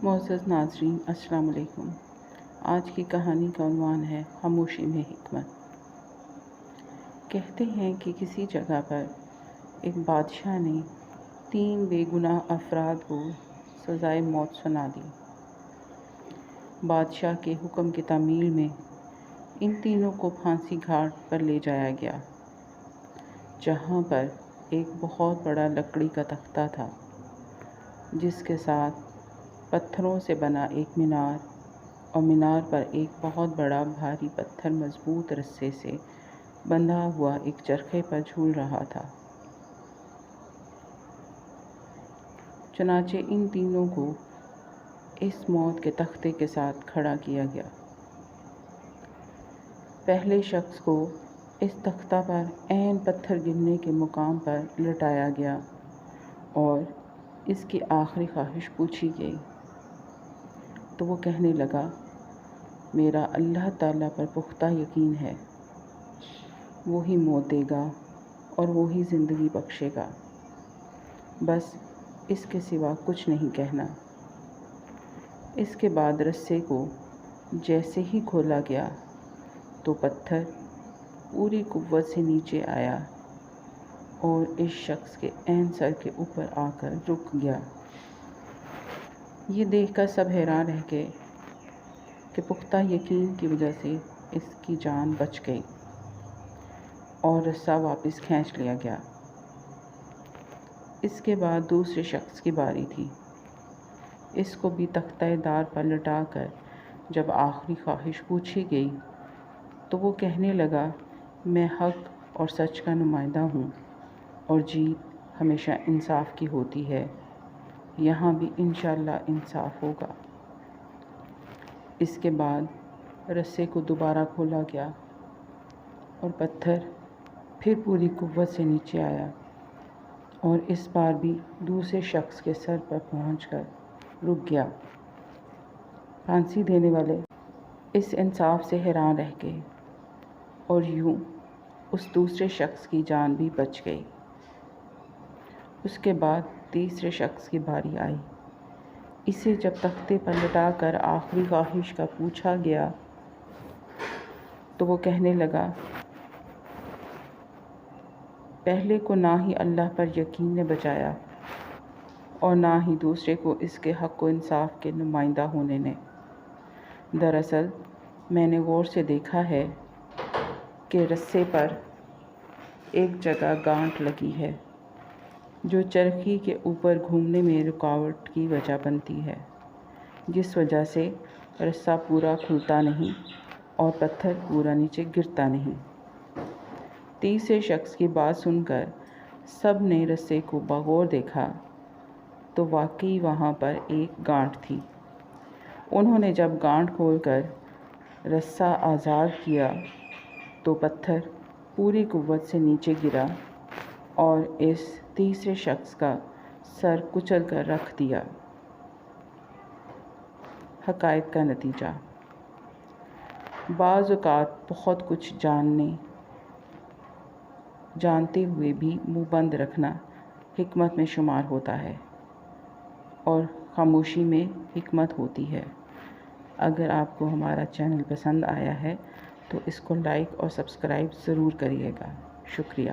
معزز ناظرین السلام علیکم۔ آج کی کہانی کا عنوان ہے خاموشی میں حکمت۔ کہتے ہیں کہ کسی جگہ پر ایک بادشاہ نے 3 بے گناہ افراد کو سزائے موت سنا دی۔ بادشاہ کے حکم کی تعمیل میں ان تینوں کو پھانسی گھاٹ پر لے جایا گیا، جہاں پر ایک بہت بڑا لکڑی کا تختہ تھا، جس کے ساتھ پتھروں سے بنا ایک مینار اور مینار پر ایک بہت بڑا بھاری پتھر مضبوط رسے سے بندھا ہوا ایک چرخے پر جھول رہا تھا۔ چنانچہ ان تینوں کو اس موت کے تختے کے ساتھ کھڑا کیا گیا۔ پہلے شخص کو اس تختہ پر عین پتھر گرنے کے مقام پر لٹایا گیا اور اس کی آخری خواہش پوچھی گئی تو وہ کہنے لگا، میرا اللہ تعالیٰ پر پختہ یقین ہے، وہی موت دے گا اور وہی زندگی بخشے گا، بس اس کے سوا کچھ نہیں کہنا۔ اس کے بعد رسے کو جیسے ہی کھولا گیا تو پتھر پوری قوت سے نیچے آیا اور اس شخص کے عین سر کے اوپر آ کر رک گیا۔ یہ دیکھ کر سب حیران رہ گئے کہ پختہ یقین کی وجہ سے اس کی جان بچ گئی اور رسہ واپس کھینچ لیا گیا۔ اس کے بعد دوسرے شخص کی باری تھی۔ اس کو بھی تختہ دار پر لٹا کر جب آخری خواہش پوچھی گئی تو وہ کہنے لگا، میں حق اور سچ کا نمائندہ ہوں اور جیت ہمیشہ انصاف کی ہوتی ہے، یہاں بھی انشاءاللہ انصاف ہوگا۔ اس کے بعد رسے کو دوبارہ کھولا گیا اور پتھر پھر پوری قوت سے نیچے آیا اور اس بار بھی دوسرے شخص کے سر پر پہنچ کر رک گیا۔ پھانسی دینے والے اس انصاف سے حیران رہ گئے اور یوں اس دوسرے شخص کی جان بھی بچ گئی۔ اس کے بعد تیسرے شخص کی باری آئی۔ اسے جب تختے پر لٹا کر آخری خواہش کا پوچھا گیا تو وہ کہنے لگا، پہلے کو نہ ہی اللہ پر یقین نے بچایا اور نہ ہی دوسرے کو اس کے حق و انصاف کے نمائندہ ہونے نے۔ دراصل میں نے غور سے دیکھا ہے کہ رسے پر ایک جگہ گانٹھ لگی ہے جو چرخی کے اوپر گھومنے میں رکاوٹ کی وجہ بنتی ہے، جس وجہ سے رسہ پورا کھلتا نہیں اور پتھر پورا نیچے گرتا نہیں۔ تیسرے شخص کی بات سن کر سب نے رسے کو بغور دیکھا تو واقعی وہاں پر ایک گانٹھ تھی۔ انہوں نے جب گانٹھ کھول کر رسہ آزاد کیا تو پتھر پوری قوت سے نیچے گرا اور اس تیسرے شخص کا سر کچل کر رکھ دیا۔ حقائق کا نتیجہ: بعض اوقات بہت کچھ جانتے ہوئے بھی منہ بند رکھنا حکمت میں شمار ہوتا ہے اور خاموشی میں حکمت ہوتی ہے۔ اگر آپ کو ہمارا چینل پسند آیا ہے تو اس کو لائک اور سبسکرائب ضرور کریے گا۔ شکریہ۔